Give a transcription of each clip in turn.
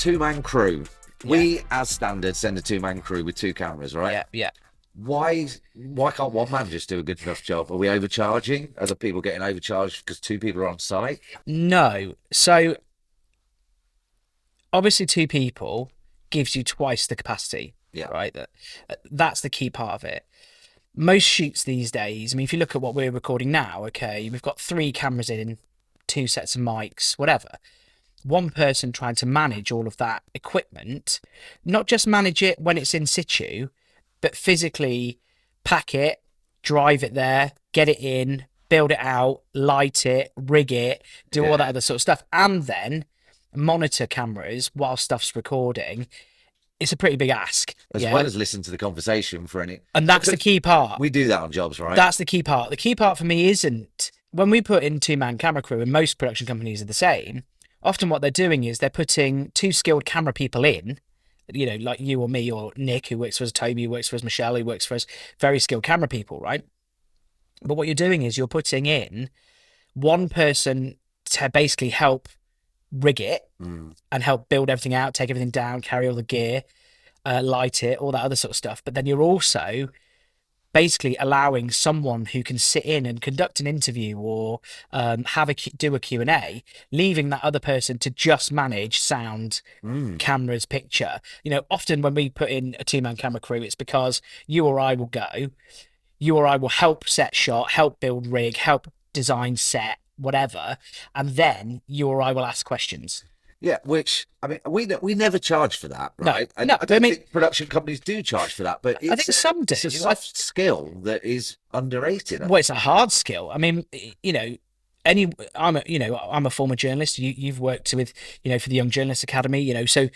two-man crew. We, as standard, send a two-man crew with two cameras, right? Yeah, yeah. Why can't one man just do a good enough job? Are we overcharging? Are the people getting overcharged because two people are on site? No. So obviously, two people gives you twice the capacity. Yeah. Right. That's the key part of it. Most shoots these days, I mean, if you look at what we're recording now, okay, we've got 3 cameras in, 2 sets of mics, whatever. One person trying to manage all of that equipment, not just manage it when it's in situ, but physically pack it, drive it there, get it in, build it out, light it, rig it, do all that other sort of stuff, and then monitor cameras while stuff's recording. It's a pretty big ask. As well as listen to the conversation for any. And that's the key part. We do that on jobs, right? That's the key part. The key part for me isn't when we put in two-man camera crew, and most production companies are the same. Often what they're doing is they're putting 2 skilled camera people in, you know, like you or me or Nick, who works for us, Toby, who works for us, Michelle, who works for us, very skilled camera people, right? But what you're doing is you're putting in one person to basically help rig it and help build everything out, take everything down, carry all the gear, light it, all that other sort of stuff. But then you're also basically allowing someone who can sit in and conduct an interview or do a Q&A, leaving that other person to just manage sound, cameras, picture. You know, often when we put in a two-man camera crew, it's because you or I will go, you or I will help set shot, help build rig, help design set, whatever, and then you or I will ask questions. Yeah, which, I mean, we never charge for that, right? No, I don't think production companies do charge for that, but I think some do. It's a soft skill that is underrated. Well, it's a hard skill. I mean, you know, I'm a former journalist. You've worked with, you know, for the Young Journalists Academy, you know, so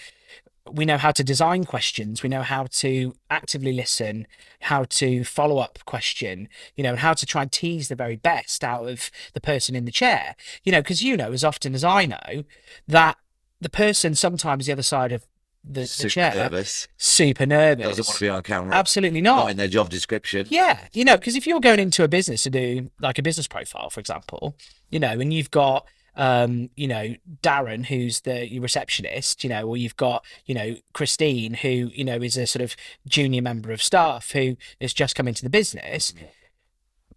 we know how to design questions. We know how to actively listen, how to follow up question, you know, and how to try and tease the very best out of the person in the chair, you know, because, you know, as often as I know that the person sometimes the other side of the chair, super nervous, doesn't want to be on camera. Absolutely not in their job description. Yeah, you know, because if you're going into a business to do like a business profile, for example, you know, and you've got you know, Darren, who's your receptionist, you know, or you've got, you know, Christine, who, you know, is a sort of junior member of staff who has just come into the business,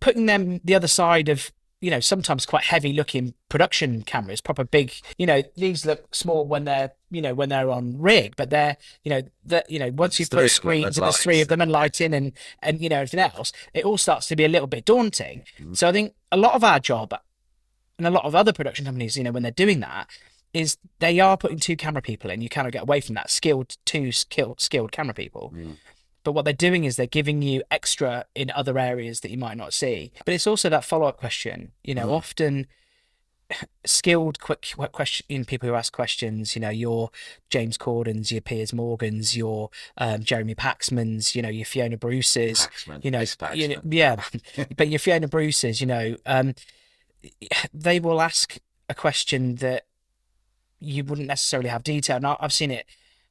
putting them the other side of, you know, sometimes quite heavy looking production cameras, proper big, you know, these look small when they're, you know, when they're on rig, but they're, you know, once you've put screens and there's 3 of them and lighting and, you know, everything else, it all starts to be a little bit daunting. So I think a lot of our job and a lot of other production companies, you know, when they're doing that, is they are putting 2 camera people in. You cannot get away from that, skilled camera people. But what they're doing is they're giving you extra in other areas that you might not see. But it's also that follow-up question. You know, often skilled, quick question people who ask questions. You know, your James Cordens, your Piers Morgans, your Jeremy Paxmans. You know, your Fiona Bruces. You know, yeah. But your Fiona Bruces. You know. They will ask a question that you wouldn't necessarily have detail. And I've seen it,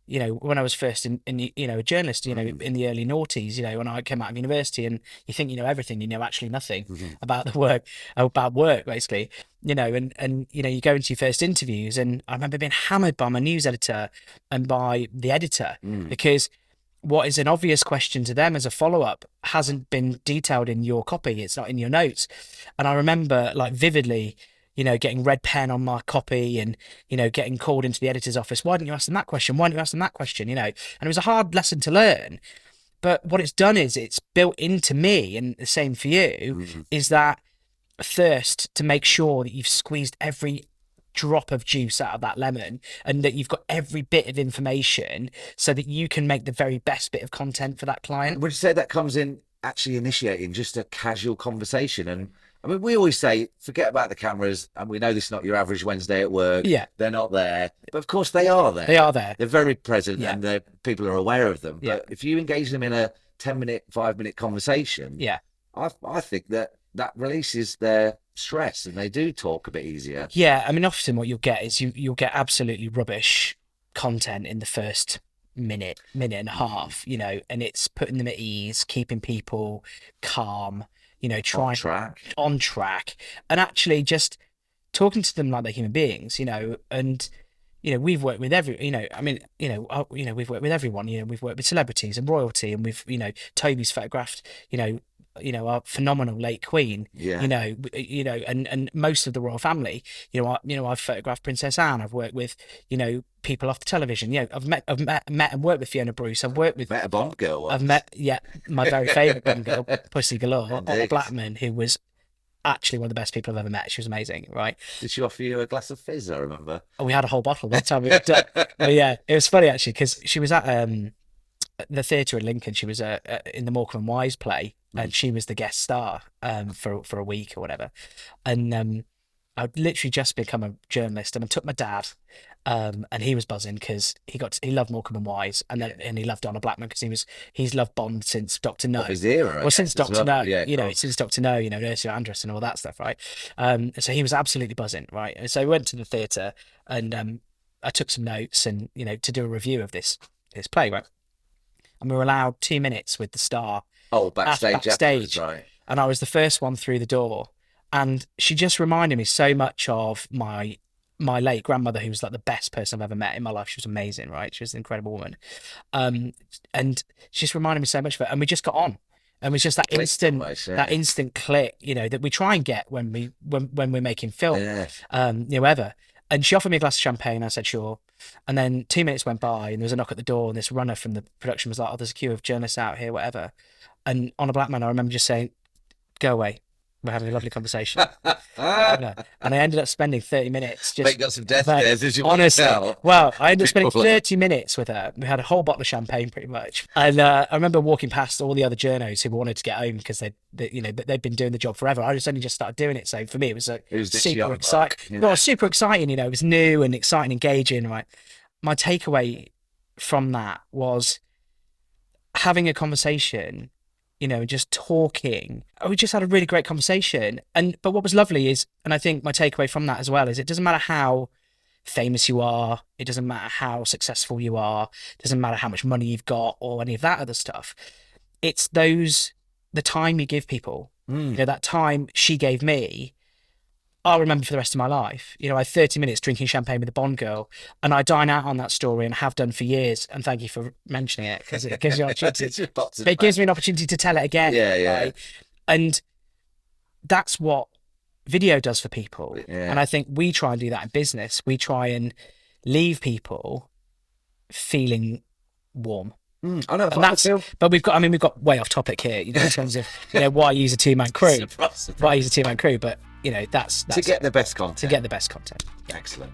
you know, when I was first in you know, a journalist, you know, in the early noughties, you know, when I came out of university, and you think you know everything, you know actually nothing about work, basically, you know, and you know, you go into your first interviews, and I remember being hammered by my news editor and by the editor because what is an obvious question to them as a follow-up hasn't been detailed in your copy. It's not in your notes. And I remember, like, vividly, you know, getting red pen on my copy and, you know, getting called into the editor's office. Why didn't you ask them that question? Why didn't you ask them that question? You know, and it was a hard lesson to learn. But what it's done is it's built into me, and the same for you, is that thirst to make sure that you've squeezed every drop of juice out of that lemon, and that you've got every bit of information so that you can make the very best bit of content for that client. Would you say that comes in actually initiating just a casual conversation? And I mean, we always say, forget about the cameras, and we know this is not your average Wednesday at work. Yeah. They're not there. But of course they are there. They are there. They're very present, and people are aware of them. Yeah. But if you engage them in a 10-minute, 5-minute conversation, I think that releases their stress, and they do talk a bit easier. Yeah, I mean, often what you'll get is you'll get absolutely rubbish content in the first minute and a half, you know, and it's putting them at ease, keeping people calm, you know, on track, and actually just talking to them like they're human beings, you know, and we've worked with we've worked with everyone. We've worked with celebrities and royalty, and we've, Toby's photographed, our phenomenal late Queen. Yeah. And most of the royal family. I've photographed Princess Anne. I've worked with, people off the television. I've met and worked with Fiona Bruce. I've worked with a Bond girl once. I've met my very favourite Bond girl, Pussy Galore, Ola Blackman, who was actually one of the best people I've ever met. She was amazing, right? Did she offer you a glass of fizz? I remember. Oh, we had a whole bottle by the time we were done. But yeah, it was funny actually, because she was at the theatre in Lincoln. She was in the Morecambe and Wise play, and she was the guest star for a week or whatever. And I'd literally just become a journalist, and I took my dad, and he was buzzing because he loved Morecambe and Wise, and he loved Honor Blackman because he's loved Bond since Dr. No. His era. Well, since Dr. No, since Dr. No, Ursula Andress and all that stuff, right? So he was absolutely buzzing, right? And so we went to the theatre, and I took some notes, and to do a review of this play, right? And we were allowed 2 minutes with the star. Oh, backstage, right? And I was the first one through the door, and she just reminded me so much of my late grandmother, who was like the best person I've ever met in my life. She was amazing, right? She was an incredible woman, and she just reminded me so much of it. And we just got on, and it was just that instant click, that we try and get when we're making film, ever. And she offered me a glass of champagne. I said sure. And then 2 minutes went by, and there was a knock at the door, and this runner from the production was like, "Oh, there's a queue of journalists out here, whatever." And Honor Blackman, I remember just saying, "Go away. We're having a lovely conversation." And I ended up spending 30 minutes just... got some death stares, as you honestly, want to tell. Well, I ended up spending 30 minutes with her. We had a whole bottle of champagne, pretty much. And I remember walking past all the other journos who wanted to get home because they'd been doing the job forever. I only just started doing it. So for me, it was super exciting. Well, super exciting, it was new and exciting, engaging, right? My takeaway from that was having a conversation, just talking. We just had a really great conversation. But what was lovely is, and I think my takeaway from that as well, is it doesn't matter how famous you are, it doesn't matter how successful you are, it doesn't matter how much money you've got or any of that other stuff. It's the time you give people. That time she gave me, I'll remember for the rest of my life. I had 30 minutes drinking champagne with a Bond girl, and I dine out on that story and have done for years. And thank you for mentioning it, because it gives you an opportunity. It gives me an opportunity to tell it again. Yeah. Right? And that's what video does for people. Yeah. And I think we try and do that in business. We try and leave people feeling warm. I know, but we've got way off topic here, in terms of why use a two-man crew. Why use a two-man crew? But that's to get the best content. To get the best content. Excellent.